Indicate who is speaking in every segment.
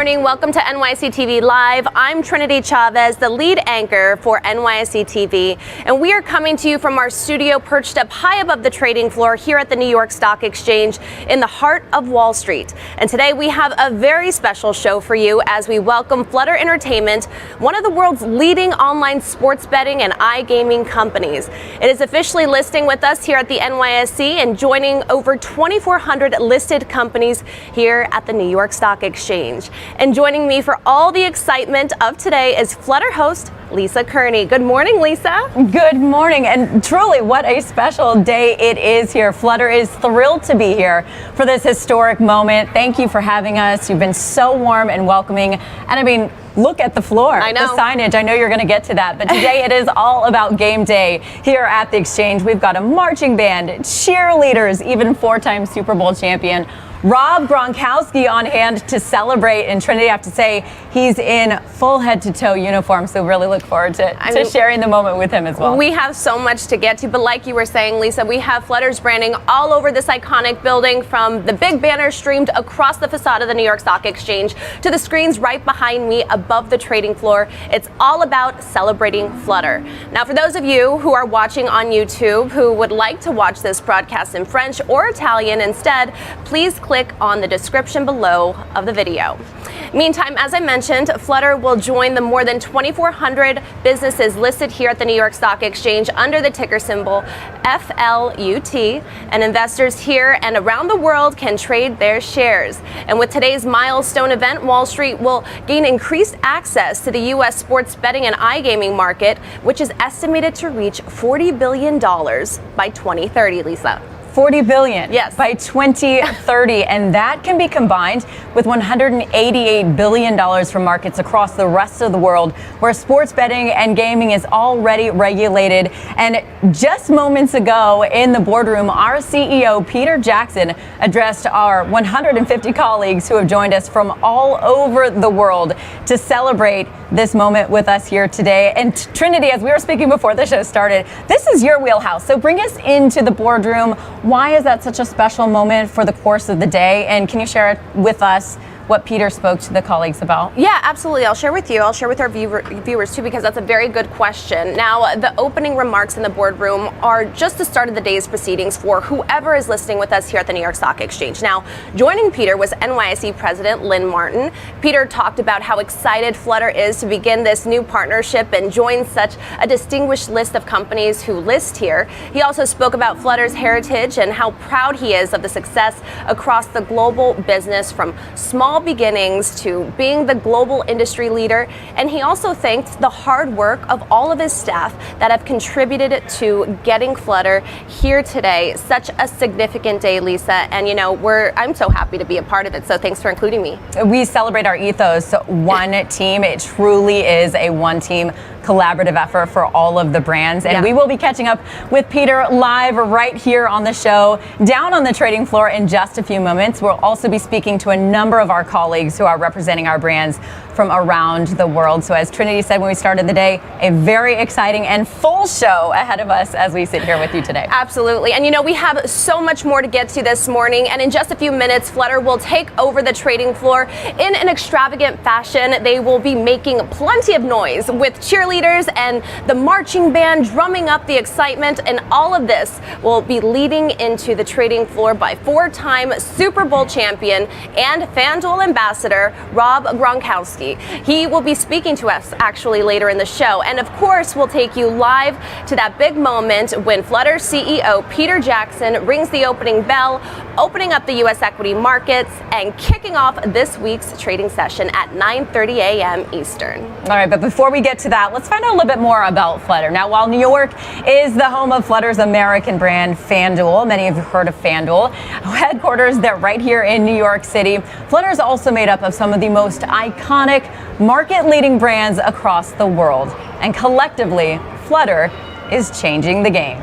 Speaker 1: morning. Welcome to NYSE TV Live. I'm Trinity Chavez, the lead anchor for NYSE TV, and we are coming to you from our studio perched up high above the trading floor here at the New York Stock Exchange in the heart of Wall Street. And today we have a very special show for you as we welcome Flutter Entertainment, one of the world's leading online sports betting and iGaming companies. It is officially listing with us here at the NYSE and joining over 2,400 listed companies here at the New York Stock Exchange. And joining me for all the excitement of today is Flutter host Lisa Kearney. Good morning, Lisa.
Speaker 2: Good morning, and truly what a special day it is here. Flutter is thrilled to be here for this historic moment. Thank you for having us. You've been so warm and welcoming, and I mean, look at the floor,
Speaker 1: I know.
Speaker 2: the signage. I know you're going to get to that, but today it is all about game day here at the Exchange. We've got a marching band, cheerleaders, even four-time Super Bowl champion Rob Gronkowski on hand to celebrate. And Trinity, I have to say, he's in full head-to-toe uniform, so really look forward to sharing the moment with him as well.
Speaker 1: We have so much to get to, but like you were saying, Lisa, we have Flutter's branding all over this iconic building, from the big banner streamed across the facade of the New York Stock Exchange to the screens right behind me above the trading floor. It's all about celebrating Flutter. Now, for those of you who are watching on YouTube who would like to watch this broadcast in French or Italian instead, please click on the description below of the video. Meantime, as I mentioned, Flutter will join the more than 2,400 businesses listed here at the New York Stock Exchange under the ticker symbol FLUT, and investors here and around the world can trade their shares. And with today's milestone event, Wall Street will gain increased access to the U.S. sports betting and iGaming market, which is estimated to reach $40 billion by 2030, Lisa.
Speaker 2: 40 billion
Speaker 1: yes.
Speaker 2: by 2030, and that can be combined with $188 billion from markets across the rest of the world where sports betting and gaming is already regulated. And just moments ago in the boardroom, our CEO, Peter Jackson, addressed our 150 colleagues who have joined us from all over the world to celebrate this moment with us here today. And Trinity, as we were speaking before the show started, this is your wheelhouse, so bring us into the boardroom. Why is that such a special moment for the course of the day? And can you share with us what Peter spoke to the colleagues about?
Speaker 1: Yeah, absolutely. I'll share with you. I'll share with our viewers too, because that's a very good question. Now, the opening remarks in the boardroom are just the start of the day's proceedings for whoever is listening with us here at the New York Stock Exchange. Now, joining Peter was NYSE President Lynn Martin. Peter talked about how excited Flutter is to begin this new partnership and join such a distinguished list of companies who list here. He also spoke about Flutter's heritage and how proud he is of the success across the global business, from small beginnings to being the global industry leader. And he also thanked the hard work of all of his staff that have contributed to getting Flutter here today. Such a significant day, Lisa, and you know, I'm so happy to be a part of it, so thanks for including me.
Speaker 2: We celebrate our ethos, one team. It truly is a one team collaborative effort for all of the brands. And we will be catching up with Peter live right here on the show, down on the trading floor in just a few moments. We'll also be speaking to a number of our colleagues who are representing our brands from around the world. So as Trinity said when we started the day, a very exciting and full show ahead of us as we sit here with you today.
Speaker 1: Absolutely. And you know, we have so much more to get to this morning. And in just a few minutes, Flutter will take over the trading floor in an extravagant fashion. They will be making plenty of noise with cheerleaders and the marching band drumming up the excitement. And all of this will be leading into the trading floor by four-time Super Bowl champion and FanDuel ambassador Rob Gronkowski. He will be speaking to us actually later in the show. And of course, we'll take you live to that big moment when Flutter CEO Peter Jackson rings the opening bell, opening up the U.S. equity markets and kicking off this week's trading session at 9:30 a.m. Eastern.
Speaker 2: All right, but before we get to that, let's find out a little bit more about Flutter. Now, while New York is the home of Flutter's American brand, FanDuel, many of you have heard of FanDuel, headquarters they're right here in New York City. Flutter is also made up of some of the most iconic, market-leading brands across the world. And collectively, Flutter is changing the game.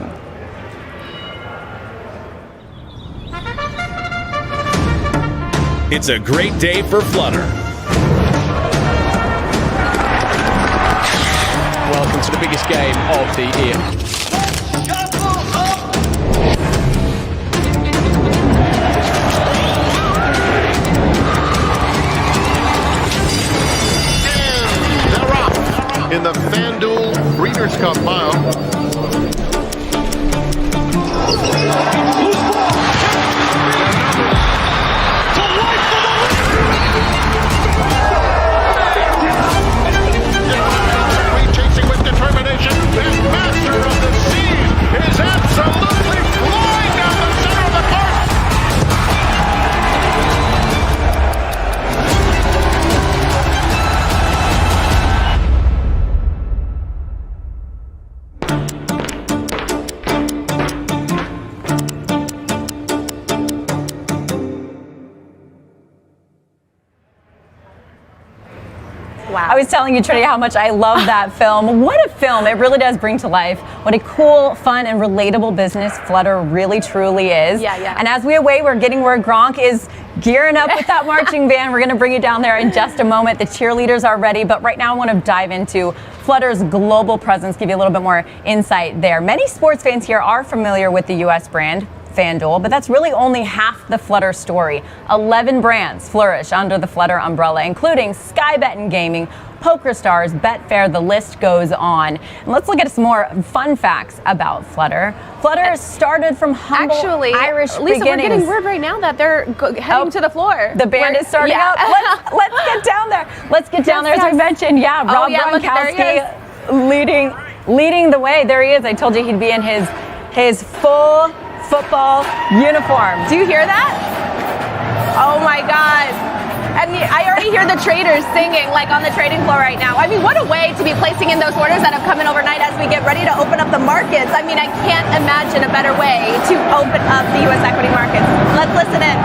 Speaker 3: It's a great day for Flutter.
Speaker 4: Welcome to the biggest game of the year.
Speaker 2: I was telling you, Trinity, how much I love that film. What a film. It really does bring to life what a cool, fun, and relatable business Flutter really, truly is.
Speaker 1: Yeah.
Speaker 2: And as we await, we're getting where Gronk is gearing up with that marching band. We're going to bring you down there in just a moment. The cheerleaders are ready, but right now I want to dive into Flutter's global presence, give you a little bit more insight there. Many sports fans here are familiar with the U.S. brand, FanDuel, but that's really only half the Flutter story. 11 brands flourish under the Flutter umbrella, including Sky Bet and Gaming, PokerStars, Betfair, the list goes on. And let's look at some more fun facts about Flutter. Flutter started from humble Irish
Speaker 1: Lisa,
Speaker 2: beginnings.
Speaker 1: we're getting word right now that they're heading to the floor.
Speaker 2: The band is starting up. Let's get down there. Let's get down there, as we mentioned. Yeah, Rob Gronkowski leading the way. There he is. I told you he'd be in his full football uniform.
Speaker 1: Do you hear that? Oh my God. And I already hear the traders singing like on the trading floor right now. I mean, what a way to be placing in those orders that have come in overnight as we get ready to open up the markets. I mean, I can't imagine a better way to open up the U.S. equity markets. Let's listen in.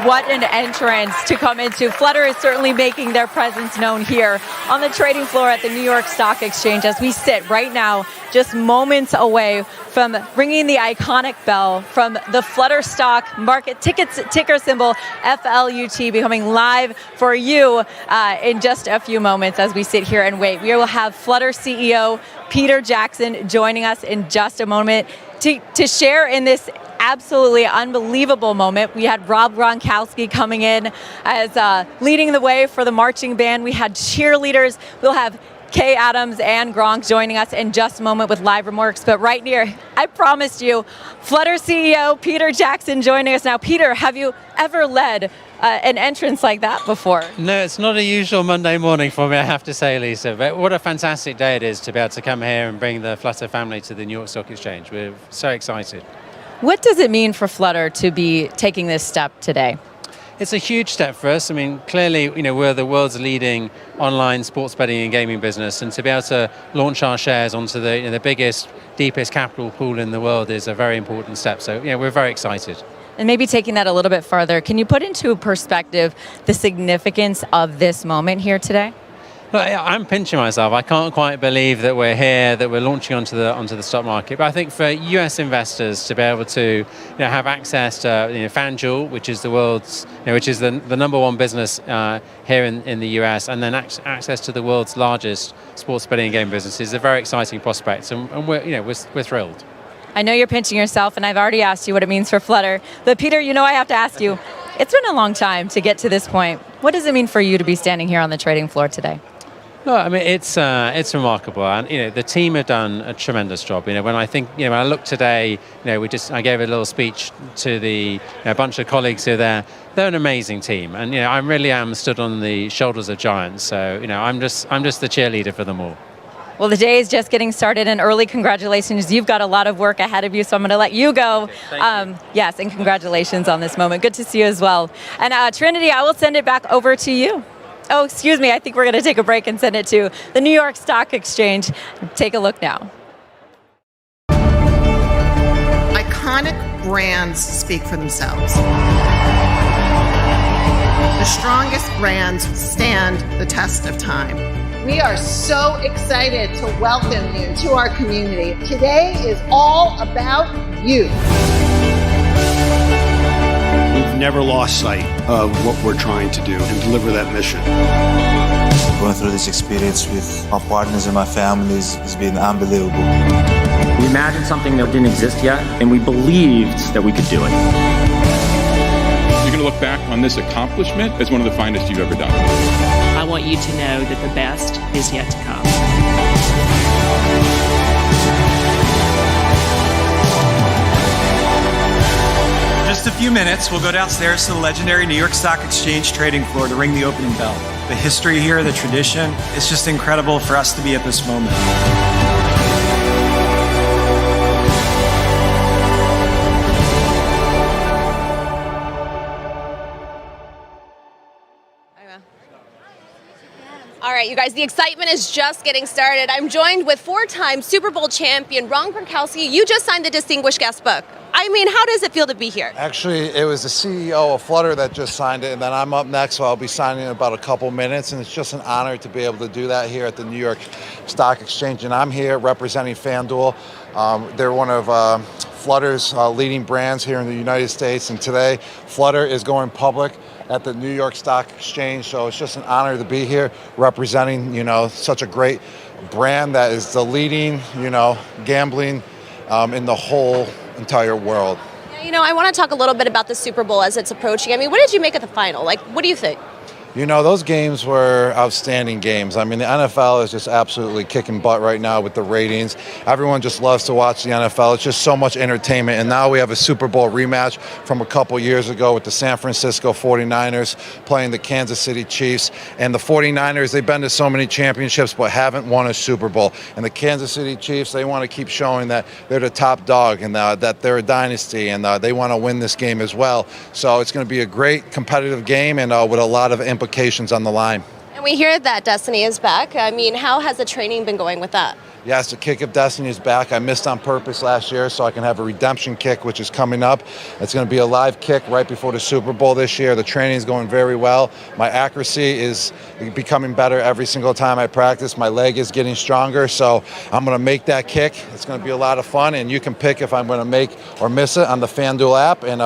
Speaker 3: What an entrance to come into. Flutter is certainly making their presence known here on the trading floor at the New York Stock Exchange as we sit right now just moments away from ringing the iconic bell from the Flutter stock market ticker symbol FLUT becoming live for you in just a few moments as we sit here and wait. We will have Flutter CEO Peter Jackson joining us in just a moment to share in this absolutely unbelievable moment. We had Rob Gronkowski coming in as leading the way for the marching band. We had cheerleaders. We'll have Kay Adams and Gronk joining us in just a moment with live remarks. But right here, I promised you, Flutter CEO Peter Jackson joining us now. Peter, have you ever led an entrance like that before?
Speaker 5: No, it's not a usual Monday morning for me, I have to say, Lisa. But what a fantastic day it is to be able to come here and bring the Flutter family to the New York Stock Exchange. We're so excited.
Speaker 3: What does it mean for Flutter to be taking this step today?
Speaker 5: It's a huge step for us. I mean, clearly, we're the world's leading online sports betting and gaming business, and to be able to launch our shares onto the biggest, deepest capital pool in the world is a very important step. So, we're very excited.
Speaker 3: And maybe taking that a little bit further, can you put into perspective the significance of this moment here today?
Speaker 5: Look, I'm pinching myself. I can't quite believe that we're here, that we're launching onto the stock market. But I think for US investors to be able to have access to FanDuel, which is the world's, which is the number one business here in the US, and then access to the world's largest sports betting and game business is a very exciting prospect, and we're thrilled.
Speaker 3: I know you're pinching yourself, and I've already asked you what it means for Flutter. But Peter, I have to ask you, it's been a long time to get to this point. What does it mean for you to be standing here on the trading floor today?
Speaker 5: No, I mean it's remarkable, and the team have done a tremendous job. When I look today, I gave a little speech to the bunch of colleagues who are there. They're an amazing team, and I really am stood on the shoulders of giants. So I'm just the cheerleader for them all.
Speaker 3: Well, the day is just getting started, and early congratulations. You've got a lot of work ahead of you, so I'm going to let you go.
Speaker 5: Thank you.
Speaker 3: Yes, and congratulations on this moment. Good to see you as well. And Trinity, I will send it back over to you. Oh, excuse me. I think we're going to take a break and send it to the New York Stock Exchange. Take a look now.
Speaker 6: Iconic brands speak for themselves. The strongest brands stand the test of time. We are so excited to welcome you to our community. Today is all about you.
Speaker 7: We've never lost sight of what we're trying to do and deliver that mission.
Speaker 8: Going through this experience with my partners and my families has been unbelievable.
Speaker 9: We imagined something that didn't exist yet, and we believed that we could do it.
Speaker 10: You're going to look back on this accomplishment as one of the finest you've ever done.
Speaker 11: I want you to know that the best is yet to come.
Speaker 12: Just a few minutes, we'll go downstairs to the legendary New York Stock Exchange trading floor to ring the opening bell. The history here, the tradition, it's just incredible for us to be at this moment.
Speaker 1: All right, you guys, the excitement is just getting started. I'm joined with four-time Super Bowl champion Ron Gronkowski. You just signed the Distinguished Guest Book. I mean, how does it feel to be here?
Speaker 13: Actually, it was the CEO of Flutter that just signed it, and then I'm up next, so I'll be signing in about a couple minutes, and it's just an honor to be able to do that here at the New York Stock Exchange, and I'm here representing FanDuel. They're one of Flutter's leading brands here in the United States, and today Flutter is going public at the New York Stock Exchange, so it's just an honor to be here representing, such a great brand that is the leading, gambling in the whole entire world.
Speaker 1: Yeah, I want to talk a little bit about the Super Bowl as it's approaching. I mean, what did you make of the final? What do you think?
Speaker 13: Those games were outstanding games. I mean, the NFL is just absolutely kicking butt right now with the ratings. Everyone just loves to watch the NFL. It's just so much entertainment. And now we have a Super Bowl rematch from a couple years ago with the San Francisco 49ers playing the Kansas City Chiefs. And the 49ers, they've been to so many championships but haven't won a Super Bowl. And the Kansas City Chiefs, they want to keep showing that they're the top dog and that they're a dynasty, and they want to win this game as well. So it's going to be a great competitive game and with a lot of implications on the line.
Speaker 1: And we hear that Destiny is back. I mean, how has the training been going with that?
Speaker 13: Yes, the kick of Destiny is back. I missed on purpose last year so I can have a redemption kick, which is coming up. It's going to be a live kick right before the Super Bowl this year. The training is going very well. My accuracy is becoming better every single time I practice. My leg is getting stronger, so I'm going to make that kick. It's going to be a lot of fun, and you can pick if I'm going to make or miss it on the FanDuel app. And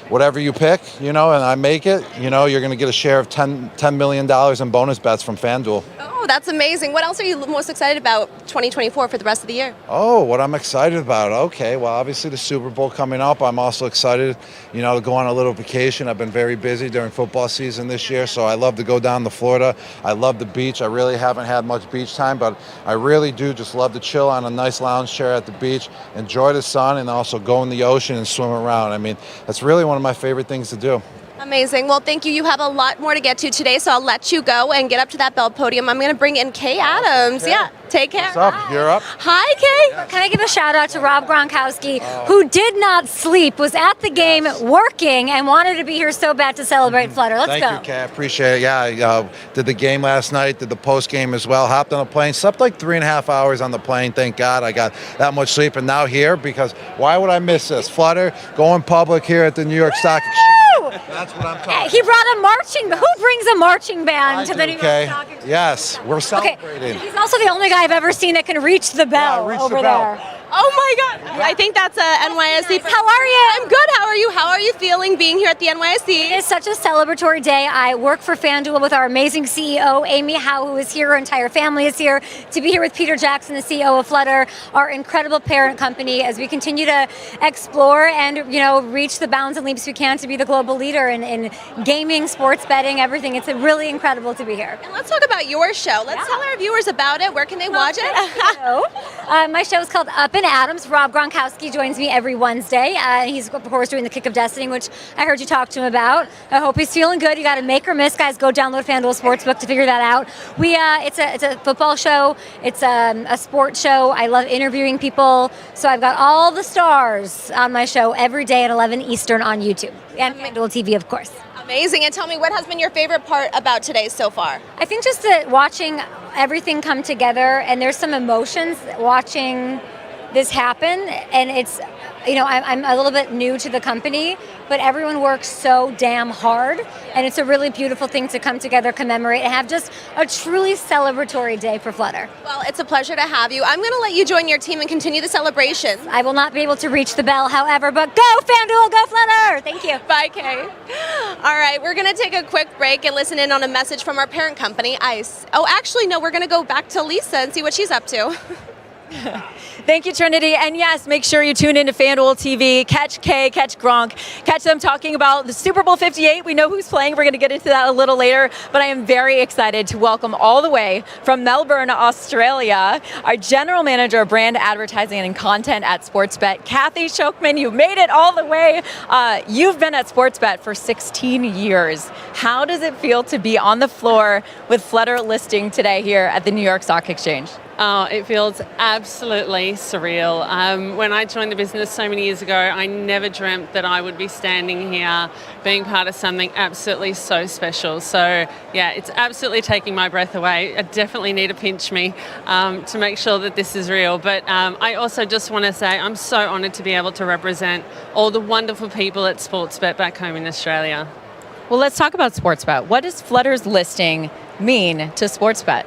Speaker 13: whatever you pick, and I make it, you're going to get a share of $10 million in bonus bets from FanDuel.
Speaker 1: Oh, that's amazing. What else are you most excited about 2024 for the rest of the year?
Speaker 13: Oh, what I'm excited about. Okay, well, obviously the Super Bowl coming up. I'm also excited, to go on a little vacation. I've been very busy during football season this year, so I love to go down to Florida. I love the beach. I really haven't had much beach time, but I really do just love to chill on a nice lounge chair at the beach, enjoy the sun, and also go in the ocean and swim around. I mean, that's really one of my favorite things to do.
Speaker 1: Amazing. Well, thank you. You have a lot more to get to today, so I'll let you go and get up to that bell podium. I'm going to bring in Kay Adams.
Speaker 13: Okay.
Speaker 1: Yeah, take care.
Speaker 13: What's up?
Speaker 1: Hi.
Speaker 13: You're up.
Speaker 1: Hi, Kay.
Speaker 13: Yes.
Speaker 14: Can I give a shout out to Rob Gronkowski, who did not sleep, was at the game working, and wanted to be here so bad to celebrate Flutter. Let's go.
Speaker 13: Thank you, Kay. I appreciate it. Yeah, I did the game last night, did the post game as well, hopped on a plane, slept like 3.5 hours on the plane. Thank God I got that much sleep, and now here, because why would I miss this? Flutter going public here at the New York Stock Exchange. That's what I'm talking
Speaker 14: He brought a marching band. Who brings a marching band to the New York
Speaker 13: Okay.
Speaker 14: Stock Exchange?
Speaker 13: Yes, we're celebrating.
Speaker 14: He's also the only guy I've ever seen that can reach the bell
Speaker 13: reach
Speaker 14: over
Speaker 13: the bell.
Speaker 14: there.
Speaker 1: Oh my God! I think that's a NYSE.
Speaker 14: How are you?
Speaker 1: I'm good. How are you? How are you feeling being here at the NYSE?
Speaker 14: It is such a celebratory day. I work for FanDuel with our amazing CEO, Amy Howe, who is here. Her entire family is here. To be here with Peter Jackson, the CEO of Flutter, our incredible parent company, as we continue to explore and reach the bounds and leaps we can to be the global leader in gaming, sports betting, everything. It's really incredible to be here.
Speaker 1: And let's talk about your show. Let's tell our viewers about it. Where can they watch it?
Speaker 14: My show is called Up and Adams. Rob Gronkowski joins me every Wednesday. He's, of course, doing the Kick of Destiny, which I heard you talk to him about. I hope he's feeling good. You got to make or miss, guys. Go download FanDuel Sportsbook to figure that out. It's a football show. It's a sports show. I love interviewing people. So I've got all the stars on my show every day at 11 Eastern on YouTube and FanDuel TV, of course.
Speaker 1: Amazing. And tell me, what has been your favorite part about today so far?
Speaker 14: I think just that watching everything come together, and there's some emotions watching this happen, and it's, I'm a little bit new to the company, but everyone works so damn hard, and it's a really beautiful thing to come together, commemorate, and have just a truly celebratory day for Flutter.
Speaker 1: Well, it's a pleasure to have you. I'm going to let you join your team and continue the celebrations.
Speaker 14: I will not be able to reach the bell, however, but go FanDuel, go Flutter! Thank you.
Speaker 1: Bye, Kay. All right, we're going to take a quick break and listen in on a message from our parent company, ICE. Oh, actually, no, we're going to go back to Lisa and see what she's up to.
Speaker 2: Thank you, Trinity. And yes, make sure you tune into FanDuel TV. Catch Kay, catch Gronk, catch them talking about the Super Bowl 58. We know who's playing. We're going to get into that a little later. But I am very excited to welcome all the way from Melbourne, Australia, our General Manager of Brand Advertising and Content at Sportsbet, Kathy Shokman. You made it all the way. You've been at Sportsbet for 16 years. How does it feel to be on the floor with Flutter listing today here at the New York Stock Exchange?
Speaker 11: Oh, it feels absolutely surreal. When I joined the business so many years ago, I never dreamt that I would be standing here being part of something absolutely so special. So yeah, it's absolutely taking my breath away. I definitely need to pinch me to make sure that this is real. But I also just want to say I'm so honoured to be able to represent all the wonderful people at Sportsbet back home in Australia.
Speaker 2: Well, let's talk about Sportsbet. What does Flutter's listing mean to Sportsbet?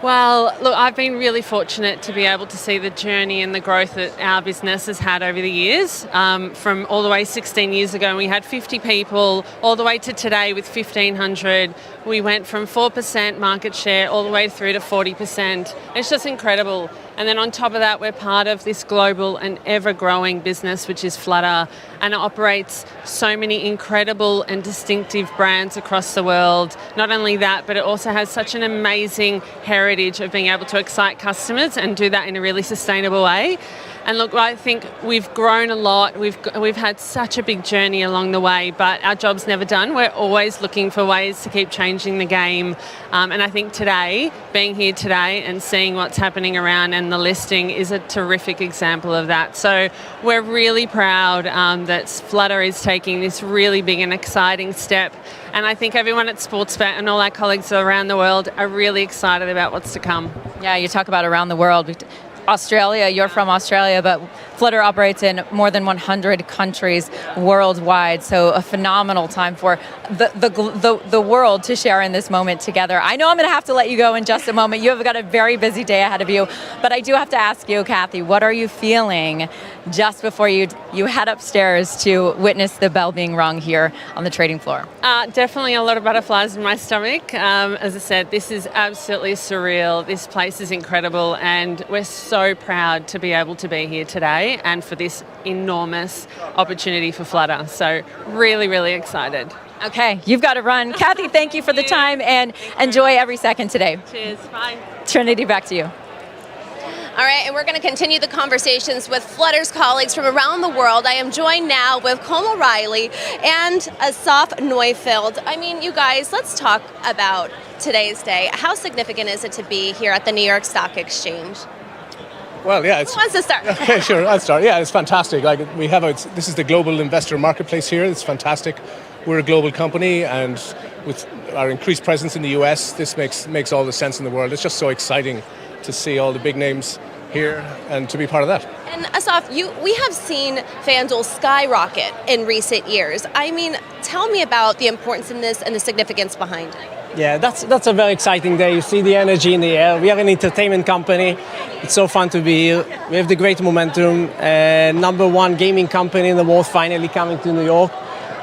Speaker 11: Well, look, I've been really fortunate to be able to see the journey and the growth that our business has had over the years. From all the way 16 years ago, we had 50 people, all the way to today with 1,500. We went from 4% market share all the way through to 40%. It's just incredible. And then on top of that, we're part of this global and ever-growing business, which is Flutter, and it operates so many incredible and distinctive brands across the world. Not only that, but it also has such an amazing heritage of being able to excite customers and do that in a really sustainable way. And look, I think we've grown a lot. We've had such a big journey along the way, but our job's never done. We're always looking for ways to keep changing the game. And I think today, being here today and seeing what's happening around and the listing is a terrific example of that. So we're really proud that Flutter is taking this really big and exciting step. And I think everyone at Sportsbet and all our colleagues around the world are really excited about what's to come.
Speaker 2: Yeah, you talk about around the world. Australia, you're from Australia, but Flutter operates in more than 100 countries worldwide. So a phenomenal time for the world to share in this moment together. I know I'm going to have to let you go in just a moment. You have got a very busy day ahead of you, but I do have to ask you, Kathy, what are you feeling just before you head upstairs to witness the bell being rung here on the trading floor?
Speaker 11: Definitely a lot of butterflies in my stomach. As I said, this is absolutely surreal. This place is incredible, and we're so proud to be able to be here today and for this enormous opportunity for Flutter. So really, really excited.
Speaker 2: Okay, you've got to run. Kathy, thank you for the time, and enjoy every second today.
Speaker 11: Cheers, bye.
Speaker 2: Trinity, back to you.
Speaker 1: All right, and we're going to continue the conversations with Flutter's colleagues from around the world. I am joined now with Colm O'Reilly and Asaf Neufeld. I mean, you guys, let's talk about today's day. How significant is it to be here at the New York Stock Exchange?
Speaker 15: Well, yeah.
Speaker 1: Who wants to start?
Speaker 15: Okay, sure, I'll start. Yeah, it's fantastic. Like this is the global investor marketplace here. It's fantastic. We're a global company, and with our increased presence in the US, this makes all the sense in the world. It's just so exciting to see all the big names here and to be part of that.
Speaker 1: And Asaf, we have seen FanDuel skyrocket in recent years. I mean, tell me about the importance in this and the significance behind it.
Speaker 16: Yeah, that's a very exciting day. You see the energy in the air. We are an entertainment company. It's so fun to be here. We have the great momentum. Number one gaming company in the world finally coming to New York.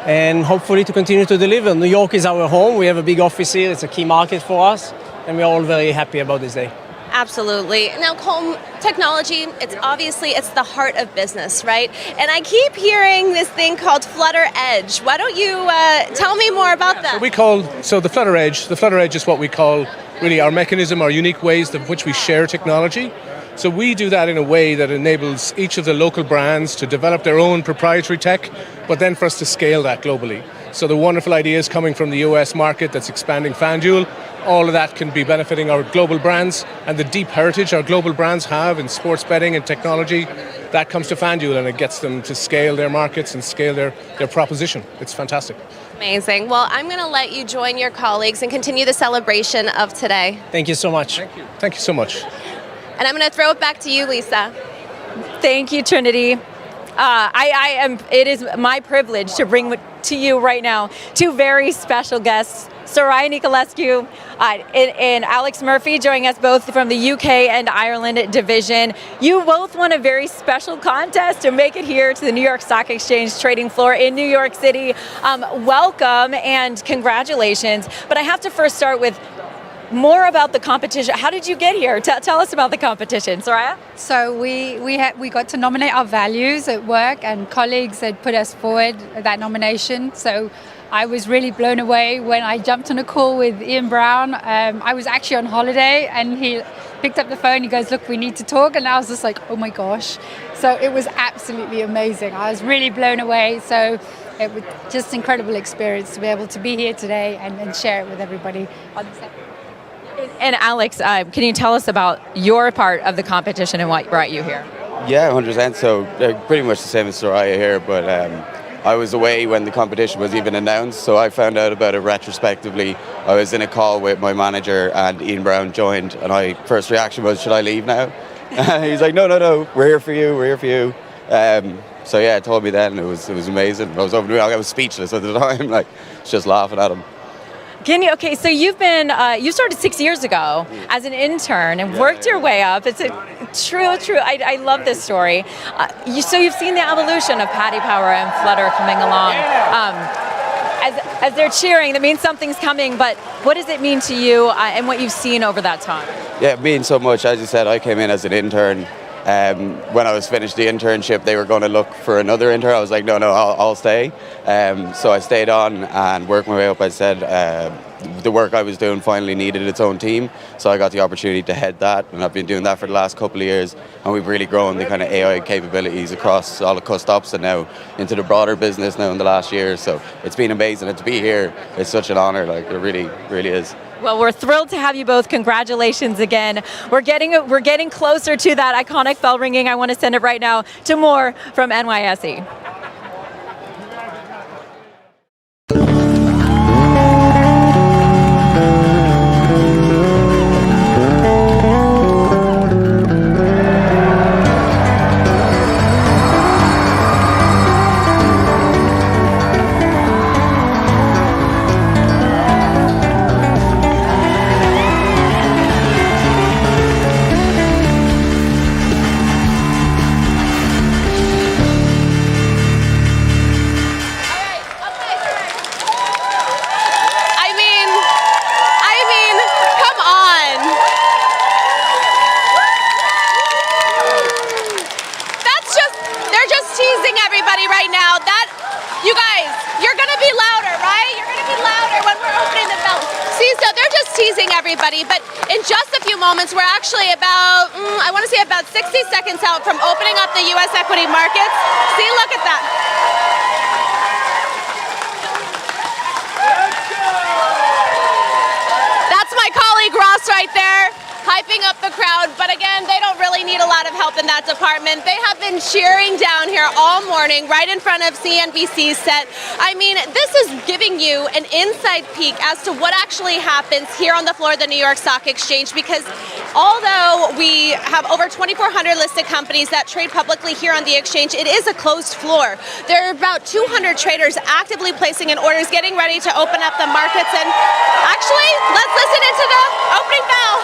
Speaker 16: And hopefully to continue to deliver. New York is our home. We have a big office here. It's a key market for us. And we're all very happy about this day.
Speaker 1: Absolutely. Now, Colm, technology, it's the heart of business, right? And I keep hearing this thing called Flutter Edge. Why don't you tell me more about that?
Speaker 15: So the Flutter Edge is what we call really our mechanism, our unique ways of which we share technology. So we do that in a way that enables each of the local brands to develop their own proprietary tech, but then for us to scale that globally. So the wonderful ideas coming from the US market that's expanding FanDuel, all of that can be benefiting our global brands, and the deep heritage our global brands have in sports betting and technology, that comes to FanDuel and it gets them to scale their markets and scale their proposition. It's fantastic.
Speaker 1: Amazing. Well, I'm going to let you join your colleagues and continue the celebration of today.
Speaker 16: Thank you so much.
Speaker 15: Thank you. Thank you so much.
Speaker 1: And I'm going to throw it back to you, Lisa.
Speaker 3: Thank you, Trinity. It is my privilege to bring to you right now two very special guests, Soraya Nicolescu and Alex Murphy, joining us both from the UK and Ireland division. You both won a very special contest to make it here to the New York Stock Exchange trading floor in New York City. Welcome and congratulations. But I have to first start with more about the competition. How did you get here? Tell us about the competition, Soraya.
Speaker 17: So we got to nominate our values at work, and colleagues had put us forward that nomination. So I was really blown away when I jumped on a call with Ian Brown. I was actually on holiday, and he picked up the phone. He goes, "Look, we need to talk," and I was just like, "Oh my gosh!" So it was absolutely amazing. I was really blown away. So it was just an incredible experience to be able to be here today and share it with everybody on the set.
Speaker 3: And Alex, can you tell us about your part of the competition and what brought you here?
Speaker 18: Yeah, 100%. So pretty much the same as Soraya here, but I was away when the competition was even announced, so I found out about it retrospectively. I was in a call with my manager and Ian Brown joined, and my first reaction was, should I leave now? He's like, no, we're here for you. So yeah, he told me then, it was amazing. I was speechless at the time, like just laughing at him.
Speaker 3: Okay, so you started 6 years ago as an intern and worked your way up. It's true. I love this story. So you've seen the evolution of Paddy Power and Flutter coming along. As they're cheering, that means something's coming, but what does it mean to you and what you've seen over that time?
Speaker 18: Yeah, it means so much. As you said, I came in as an intern. When I was finished the internship, they were going to look for another intern. I was like, no, I'll stay. So I stayed on and worked my way up. I said the work I was doing finally needed its own team. So I got the opportunity to head that. And I've been doing that for the last couple of years. And we've really grown the kind of AI capabilities across all the cust-ops and now into the broader business now in the last year. So it's been amazing. And to be here, it's such an honor. Like, it really, really is.
Speaker 3: Well, we're thrilled to have you both. Congratulations again. We're getting closer to that iconic bell ringing. I want to send it right now to more from NYSE.
Speaker 1: But in just a few moments, we're actually about 60 seconds out from opening up the U.S. equity markets. See, look at that. That's my colleague Ross right there, hyping up the crowd. But again, they don't really need a lot of help in that department. They have been cheering down here all morning, right in front of CNBC's set. I mean, this is giving you an inside peek as to what actually happens here on the floor of the New York Stock Exchange, because although we have over 2,400 listed companies that trade publicly here on the exchange, it is a closed floor. There are about 200 traders actively placing in orders, getting ready to open up the markets. And actually, let's listen into the opening bell.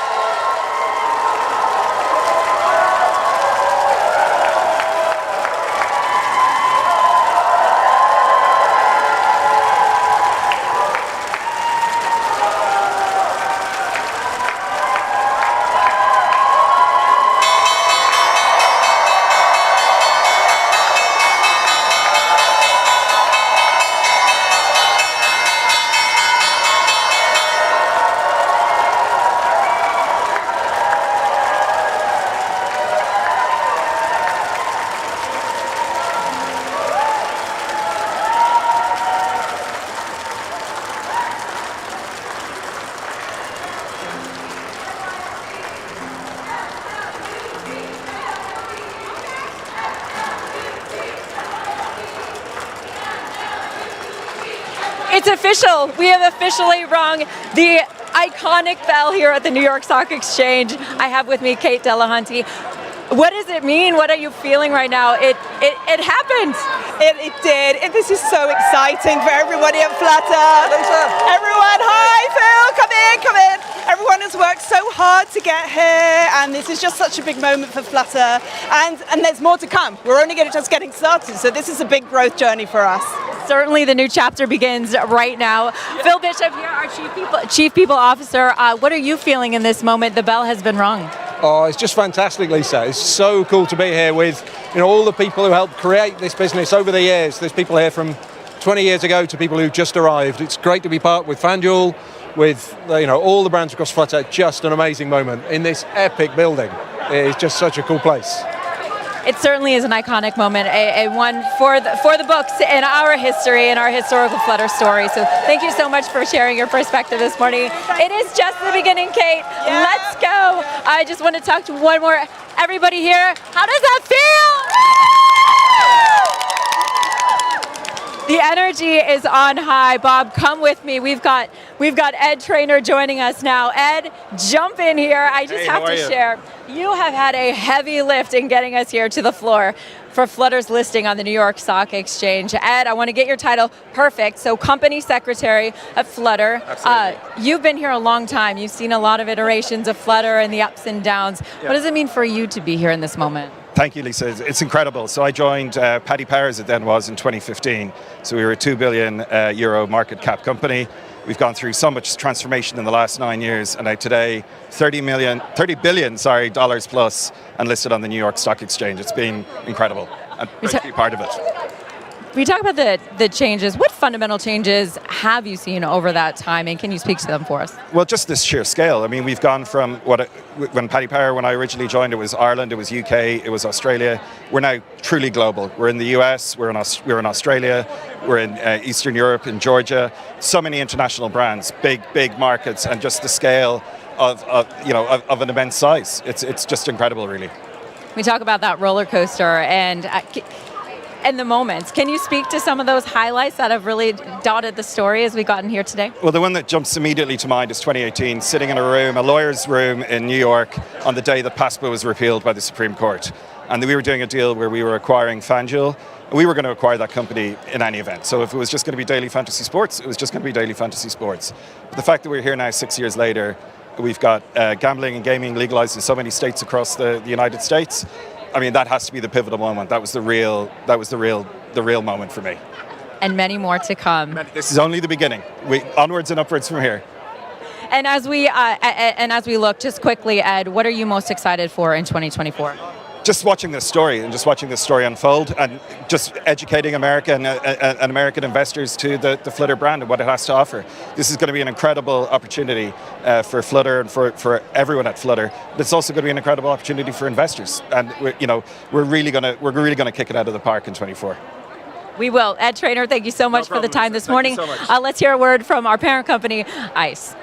Speaker 3: It's official. We have officially rung the iconic bell here at the New York Stock Exchange. I have with me Kate Delahunty. What does it mean? What are you feeling right now? It happened.
Speaker 19: It did. This is so exciting for everybody at Flutter. Everyone, hi Phil, come in. Everyone has worked so hard to get here, and this is just such a big moment for Flutter. And there's more to come. We're only just getting started, so this is a big growth journey for us.
Speaker 3: Certainly the new chapter begins right now. Yeah. Phil Bishop here, our Chief People Officer. What are you feeling in this moment? The bell has been rung.
Speaker 20: Oh, it's just fantastic, Lisa. It's so cool to be here with all the people who helped create this business over the years. There's people here from 20 years ago to people who just arrived. It's great to be part with FanDuel, with all the brands across Flutter. Just an amazing moment in this epic building. It is just such a cool place.
Speaker 3: It certainly is an iconic moment, a one for the books in our history and our historical Flutter story. So thank you so much for sharing your perspective this morning. It is just the beginning, Kate. Yeah. Let's go. I just want to talk to one more. Everybody here, how does that feel? The energy is on high. Bob, come with me. We've got Ed Trainer joining us now. Ed, jump in here. I just have to share. You have had a heavy lift in getting us here to the floor for Flutter's listing on the New York Stock Exchange. Ed, I want to get your title perfect. So, Company Secretary at Flutter. You've been here a long time. You've seen a lot of iterations of Flutter and the ups and downs. Yeah. What does it mean for you to be here in this moment?
Speaker 21: Thank you, Lisa. It's incredible. So I joined Paddy Power, as it then was, in 2015. So we were a €2 billion euro market cap company. We've gone through so much transformation in the last 9 years, and now today, $30 billion plus, and listed on the New York Stock Exchange. It's been incredible, and great to be part of it.
Speaker 3: We talk about the changes. What fundamental changes have you seen over that time, and can you speak to them for us?
Speaker 21: Well, just this sheer scale. I mean, we've gone from when Paddy Power, when I originally joined, it was Ireland, it was UK, it was Australia. We're now truly global. We're in the US, we're in Australia, we're in Eastern Europe, in Georgia. So many international brands, big markets, and just the scale of an immense size. It's just incredible, really.
Speaker 3: We talk about that roller coaster and the moments. Can you speak to some of those highlights that have really dotted the story as we've gotten here today?
Speaker 21: Well, the one that jumps immediately to mind is 2018, sitting in a lawyer's room in New York on the day that PASPA was repealed by the Supreme Court. And we were doing a deal where we were acquiring FanDuel. We were going to acquire that company in any event. So if it was just going to be daily fantasy sports, it was just going to be daily fantasy sports. But the fact that we're here now 6 years later, we've got gambling and gaming legalized in so many states across the United States. I mean, that has to be the pivotal moment. That was the real moment for me.
Speaker 3: And many more to come.
Speaker 21: This is only the beginning. Onwards and upwards from here.
Speaker 3: And as we look, just quickly, Ed, what are you most excited for in 2024?
Speaker 21: Just watching this story unfold, and just educating America and American investors to the Flutter brand and what it has to offer. This is going to be an incredible opportunity for Flutter and for everyone at Flutter. But it's also going to be an incredible opportunity for investors, and we're really going to kick it out of the park in 24.
Speaker 3: We will. Ed Trainer, thank you so much for the time this morning.
Speaker 21: Thank you so much.
Speaker 3: Let's hear a word from our parent company, ICE.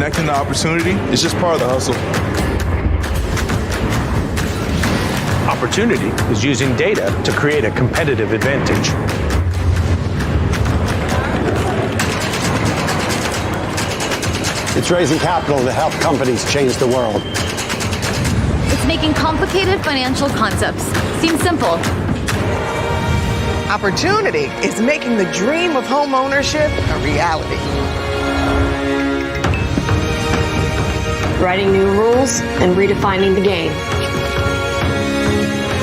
Speaker 4: connecting the opportunity is just part of the hustle.
Speaker 22: Opportunity is using data to create a competitive advantage.
Speaker 23: It's raising capital to help companies change the world.
Speaker 24: It's making complicated financial concepts seem simple.
Speaker 6: Opportunity is making the dream of home ownership a reality.
Speaker 25: Writing new rules and redefining the game.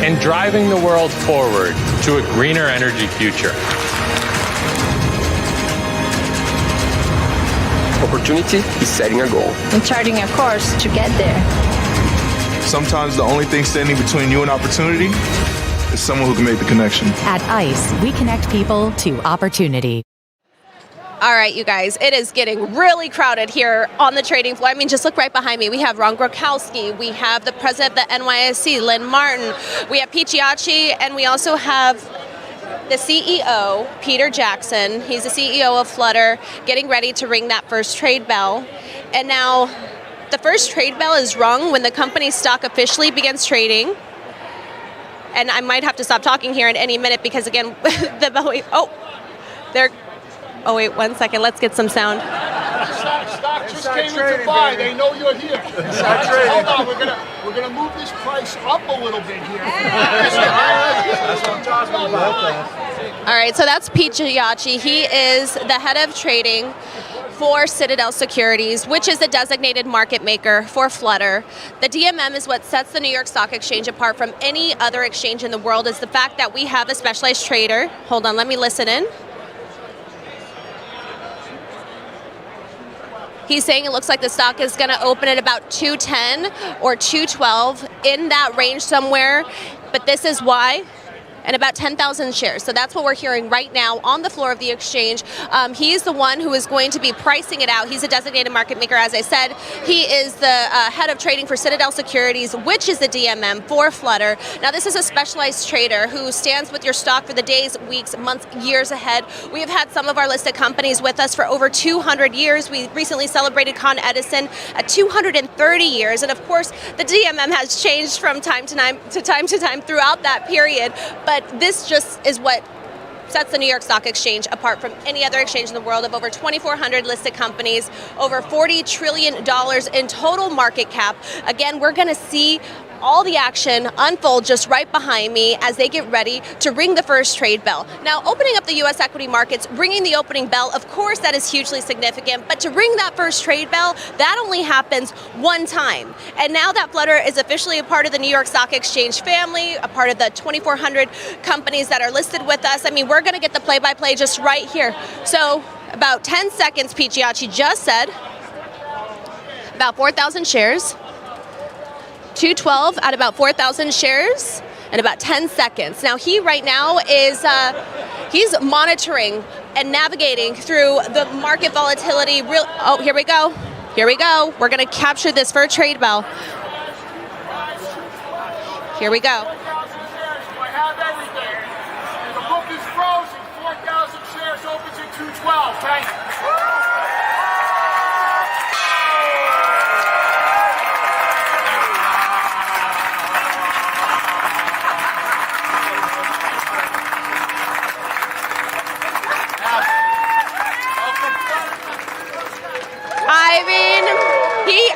Speaker 26: And driving the world forward to a greener energy future.
Speaker 27: Opportunity is setting a goal.
Speaker 24: And charting a course to get there.
Speaker 4: Sometimes the only thing standing between you and opportunity is someone who can make the connection.
Speaker 28: At ICE, we connect people to opportunity.
Speaker 1: All right, you guys, it is getting really crowded here on the trading floor. I mean, just look right behind me. We have Ron Gronkowski, we have the president of the NYSE, Lynn Martin, we have Pete Giacchi, and we also have the CEO, Peter Jackson. He's the CEO of Flutter, getting ready to ring that first trade bell. And now the first trade bell is rung when the company's stock officially begins trading. And I might have to stop talking here in any minute because, again, oh, wait, 1 second. Let's get some sound.
Speaker 29: Stock just came in to buy. They know you're here. Hold on, we're gonna move this price up a little bit here. That's what I'm talking about.
Speaker 1: All right, so that's Pete Giacchi. He is the head of trading for Citadel Securities, which is the designated market maker for Flutter. The DMM is what sets the New York Stock Exchange apart from any other exchange in the world, is the fact that we have a specialized trader. Hold on, let me listen in. He's saying it looks like the stock is going to open at about 210 or 212, in that range somewhere. But this is why. And about 10,000 shares. So that's what we're hearing right now on the floor of the exchange. He's the one who is going to be pricing it out. He's a designated market maker, as I said. He is the head of trading for Citadel Securities, which is the DMM for Flutter. Now, this is a specialized trader who stands with your stock for the days, weeks, months, years ahead. We have had some of our listed companies with us for over 200 years. We recently celebrated Con Edison at 230 years. And of course, the DMM has changed from time to time throughout that period. But this just is what sets the New York Stock Exchange apart from any other exchange in the world. Of over 2,400 listed companies, over $40 trillion in total market cap. Again, we're going to see all the action unfold just right behind me as they get ready to ring the first trade bell. Now, opening up the U.S. equity markets, ringing the opening bell, of course, that is hugely significant. But to ring that first trade bell, that only happens one time. And now that Flutter is officially a part of the New York Stock Exchange family, a part of the 2,400 companies that are listed with us, I mean, we're going to get the play-by-play just right here. So about 10 seconds, Pete Giacchi just said, about 4,000 shares. 212 at about 4,000 shares in about 10 seconds. Now, he right now is he's monitoring and navigating through the market volatility. Oh, here we go. Here we go. We're going to capture this for a trade bell. Here we go.
Speaker 29: I have everything. The book is frozen. 4,000 shares opens at 212. Thank you.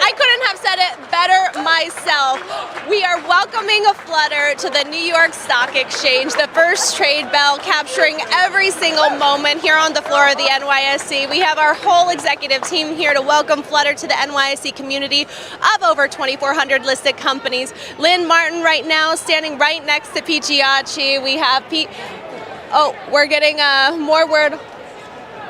Speaker 1: I couldn't have said it better myself. We are welcoming a Flutter to the New York Stock Exchange, the first trade bell, capturing every single moment here on the floor of the NYSE. We have our whole executive team here to welcome Flutter to the NYSE community of over 2,400 listed companies. Lynn Martin right now standing right next to Pete Giacchi. We have Pete. Oh, we're getting more word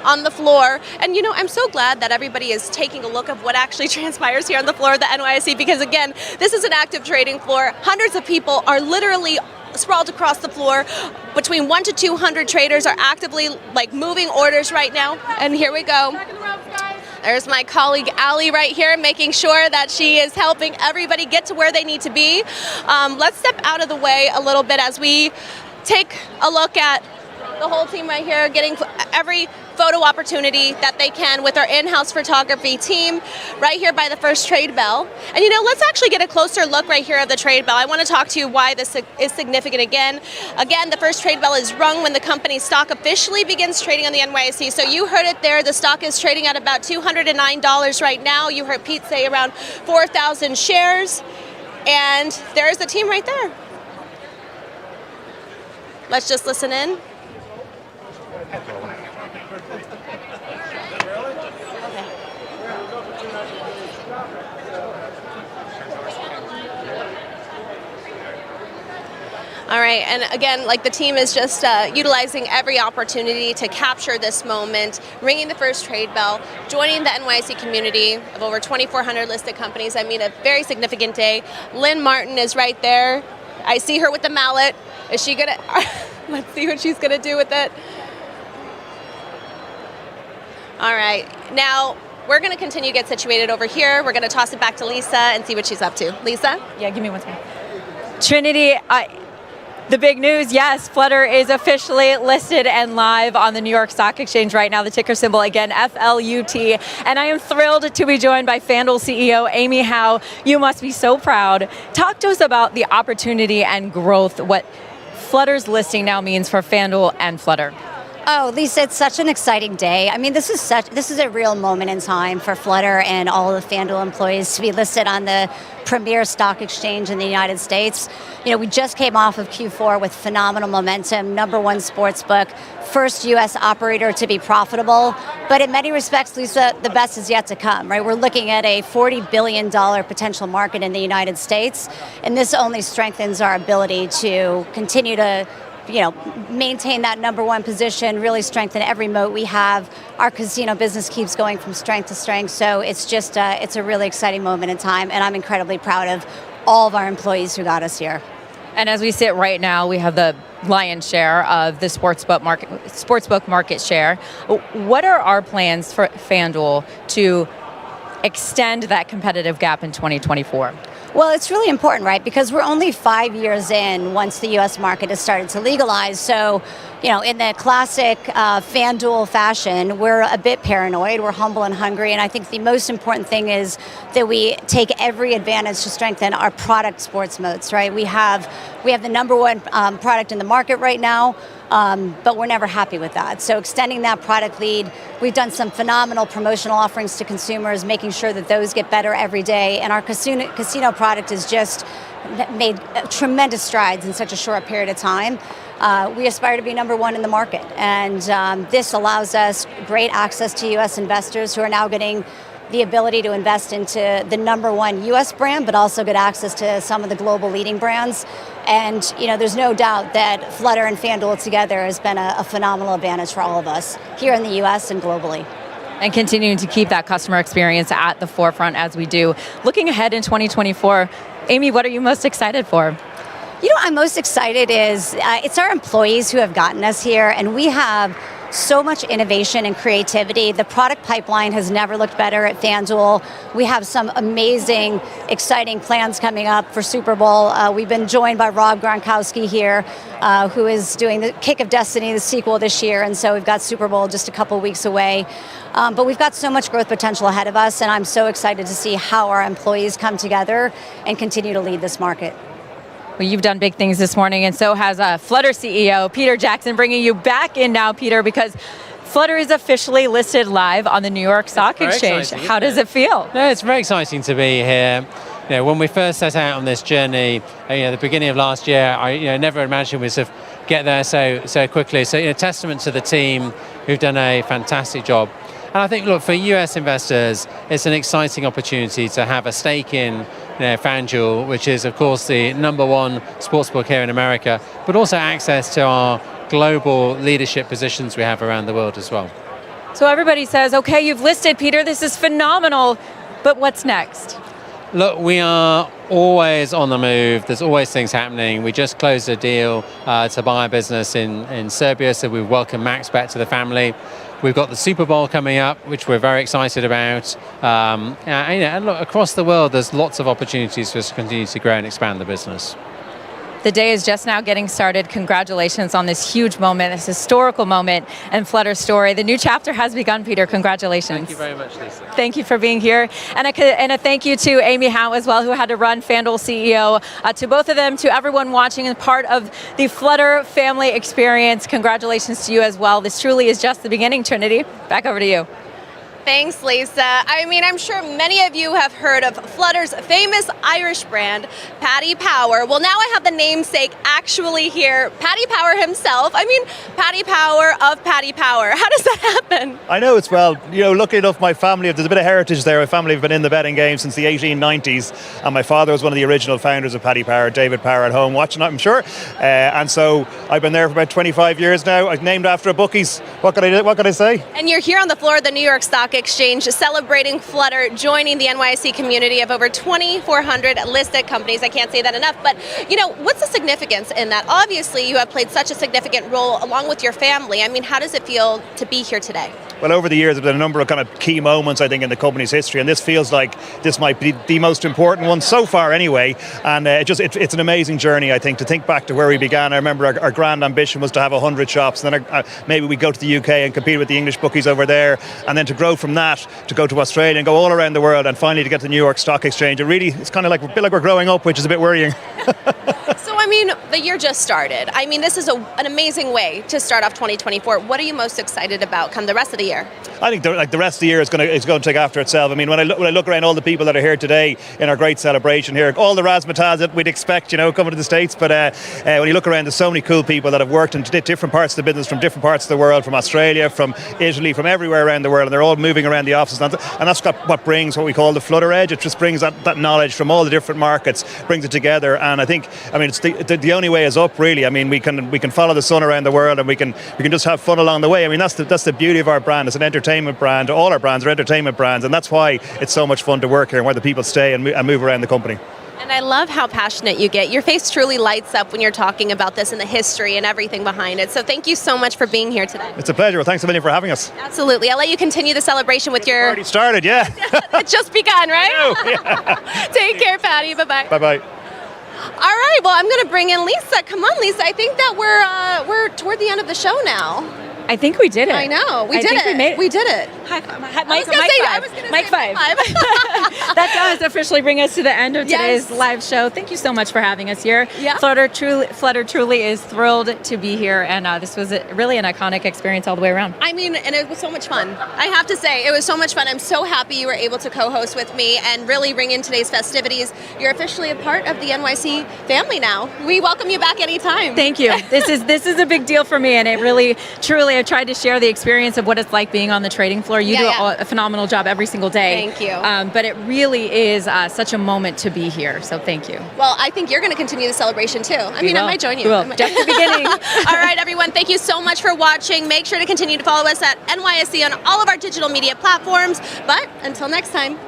Speaker 1: on the floor. And you know, I'm so glad that everybody is taking a look at what actually transpires here on the floor of the NYSE, because again, this is an active trading floor. Hundreds of people are literally sprawled across the floor. Between 1 to 200 traders are actively moving orders right now. And here we go. There's my colleague Allie right here, making sure that she is helping everybody get to where they need to be. Let's step out of the way a little bit as we take a look at the whole team right here, getting every photo opportunity that they can with our in-house photography team right here by the first trade bell. And let's actually get a closer look right here of the trade bell. I want to talk to you why this is significant again. Again, the first trade bell is rung when the company's stock officially begins trading on the NYSE. So you heard it there. The stock is trading at about $209 right now. You heard Pete say around 4,000 shares. And there's the team right there. Let's just listen in. All right, and again, the team is just utilizing every opportunity to capture this moment, ringing the first trade bell, joining the NYSE community of over 2,400 listed companies. I mean, a very significant day. Lynn Martin is right there. I see her with the mallet. Is she gonna, let's see what she's gonna do with it. All right, now we're gonna continue to get situated over here. We're gonna toss it back to Lisa and see what she's up to. Lisa?
Speaker 3: Yeah, give me one second. Trinity, the big news, yes, Flutter is officially listed and live on the New York Stock Exchange right now. The ticker symbol, again, FLUT. And I am thrilled to be joined by FanDuel CEO Amy Howe. You must be so proud. Talk to us about the opportunity and growth, what Flutter's listing now means for FanDuel and Flutter.
Speaker 5: Oh, Lisa, it's such an exciting day. I mean, this is a real moment in time for Flutter and all of the FanDuel employees to be listed on the premier stock exchange in the United States. We just came off of Q4 with phenomenal momentum, #1 sportsbook, first U.S. operator to be profitable. But in many respects, Lisa, the best is yet to come, right? We're looking at a $40 billion potential market in the United States, and this only strengthens our ability to continue to maintain that #1 position, really strengthen every moat we have. Our casino business keeps going from strength to strength. So it's just, it's a really exciting moment in time. And I'm incredibly proud of all of our employees who got us here.
Speaker 2: And as we sit right now, we have the lion's share of the sportsbook market share. What are our plans for FanDuel to extend that competitive gap in 2024?
Speaker 5: Well, it's really important, right? Because we're only 5 years in once the U.S. market has started to legalize. So, in the classic FanDuel fashion, we're a bit paranoid, we're humble and hungry. And I think the most important thing is that we take every advantage to strengthen our product sports moats, right? We have the #1 product in the market right now. But we're never happy with that. So extending that product lead, we've done some phenomenal promotional offerings to consumers, making sure that those get better every day. And our casino product has just made tremendous strides in such a short period of time. We aspire to be #1 in the market. And this allows us great access to U.S. investors who are now getting the ability to invest into the #1 U.S. brand, but also get access to some of the global leading brands. And, there's no doubt that Flutter and FanDuel together has been a phenomenal advantage for all of us here in the U.S. and globally.
Speaker 2: And continuing to keep that customer experience at the forefront as we do. Looking ahead in 2024, Amy, what are you most excited for?
Speaker 5: I'm most excited is it's our employees who have gotten us here, and we have so much innovation and creativity. The product pipeline has never looked better at FanDuel. We have some amazing, exciting plans coming up for Super Bowl. We've been joined by Rob Gronkowski here, who is doing the Kick of Destiny, the sequel this year. And so we've got Super Bowl just a couple weeks away. But we've got so much growth potential ahead of us, and I'm so excited to see how our employees come together and continue to lead this market.
Speaker 2: Well, you've done big things this morning, and so has Flutter CEO Peter Jackson, bringing you back in now, Peter, because Flutter is officially listed live on the New York Stock Exchange. How does it feel?
Speaker 7: No, it's very exciting to be here. When we first set out on this journey, the beginning of last year, I never imagined we'd sort of get there so quickly. So, testament to the team who've done a fantastic job. And I think, look, for US investors, it's an exciting opportunity to have a stake in FanDuel, which is, of course, the #1 sportsbook here in America, but also access to our global leadership positions we have around the world as well.
Speaker 2: So everybody says, okay, you've listed, Peter, this is phenomenal, but what's next?
Speaker 7: Look, we are always on the move. There's always things happening. We just closed a deal to buy a business in Serbia, so we welcome Max back to the family. We've got the Super Bowl coming up, which we're very excited about. And look, across the world, there's lots of opportunities for us to continue to grow and expand the business.
Speaker 3: The day is just now getting started. Congratulations on this huge moment, this historical moment in Flutter's story. The new chapter has begun, Peter. Congratulations.
Speaker 7: Thank you very much, Lisa.
Speaker 3: Thank you for being here. And a thank you to Amy Howe as well, who had to run, FanDuel CEO. To both of them, to everyone watching and part of the Flutter family experience, congratulations to you as well. This truly is just the beginning, Trinity. Back over to you.
Speaker 1: Thanks, Lisa. I mean, I'm sure many of you have heard of Flutter's famous Irish brand, Paddy Power. Well, now I have the namesake actually here, Paddy Power himself. I mean, Paddy Power of Paddy Power. How does that happen?
Speaker 8: I know it's, well, lucky enough, my family, there's a bit of heritage there. My family have been in the betting game since the 1890s, and my father was one of the original founders of Paddy Power, David Power, at home watching, I'm sure. And so I've been there for about 25 years now. I've named after a bookies. What can I say?
Speaker 1: And you're here on the floor of the New York Stock Exchange celebrating Flutter, joining the NYSE community of over 2,400 listed companies. I can't say that enough, but what's the significance in that? Obviously, you have played such a significant role along with your family. I mean, how does it feel to be here today?
Speaker 8: Well, over the years, there have been a number of kind of key moments, I think, in the company's history, and this feels like this might be the most important one so far anyway, and it's an amazing journey, I think, to think back to where we began. I remember our grand ambition was to have 100 shops, and then maybe we go to the UK and compete with the English bookies over there, and then to grow from that, to go to Australia and go all around the world, and finally to get to the New York Stock Exchange. It's kind of like, a bit like we're growing up, which is a bit worrying.
Speaker 1: So, I mean, the year just started. I mean, this is an amazing way to start off 2024. What are you most excited about come the rest of the year?
Speaker 8: I think the rest of the year is going to take after itself. I mean, when I look around all the people that are here today in our great celebration here, all the razzmatazz that we'd expect, coming to the States. But when you look around, there's so many cool people that have worked in different parts of the business, from different parts of the world, from Australia, from Italy, from everywhere around the world, and they're all moving around the offices. And that's what brings what we call the Flutter edge. It just brings that knowledge from all the different markets, brings it together. And I think, it's the only way is up, really. I mean, we can follow the sun around the world, and we can just have fun along the way. I mean, that's the beauty of our brand. It's an entertainment brand. All our brands are entertainment brands, and that's why it's so much fun to work here and why the people stay and move around the company.
Speaker 1: And I love how passionate you get. Your face truly lights up when you're talking about this and the history and everything behind it. So thank you so much for being here today.
Speaker 8: It's a pleasure. Well, thanks a million for having us.
Speaker 1: Absolutely. I'll let you continue the celebration with your...
Speaker 8: Already started, yeah.
Speaker 1: It's just begun, right?
Speaker 8: I know, yeah.
Speaker 1: Take care, Paddy. Bye-bye.
Speaker 8: Bye-bye.
Speaker 1: All right. Well, I'm going to bring in Lisa. Come on, Lisa. I think that we're toward the end of the show now.
Speaker 3: I think we did it.
Speaker 1: I know. We did it.
Speaker 3: High five. Mike five. That does officially bring us to the end of today's live show. Thank you so much for having us here.
Speaker 1: Yeah.
Speaker 3: Flutter truly is thrilled to be here, and this was really an iconic experience all the way around.
Speaker 1: I mean, and it was so much fun. I have to say, it was so much fun. I'm so happy you were able to co-host with me and really bring in today's festivities. You're officially a part of the NYSE family now. We welcome you back anytime.
Speaker 3: Thank you. This is a big deal for me, and it really, truly, I tried to share the experience of what it's like being on the trading floor. You do a phenomenal job every single day.
Speaker 1: Thank you.
Speaker 3: But it really is such a moment to be here, so thank you.
Speaker 1: Well, I think you're going to continue the celebration too. I might join you.
Speaker 3: We will. Just the beginning.
Speaker 1: All right, everyone, thank you so much for watching. Make sure to continue to follow us at NYSE on all of our digital media platforms. But until next time.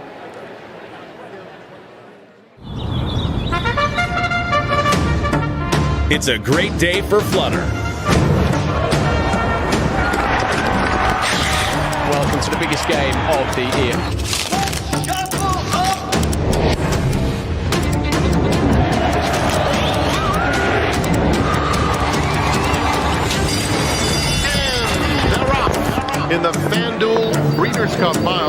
Speaker 9: It's a great day for Flutter.
Speaker 26: Welcome to the biggest game of the year.
Speaker 29: In the FanDuel Breeders' Cup Final.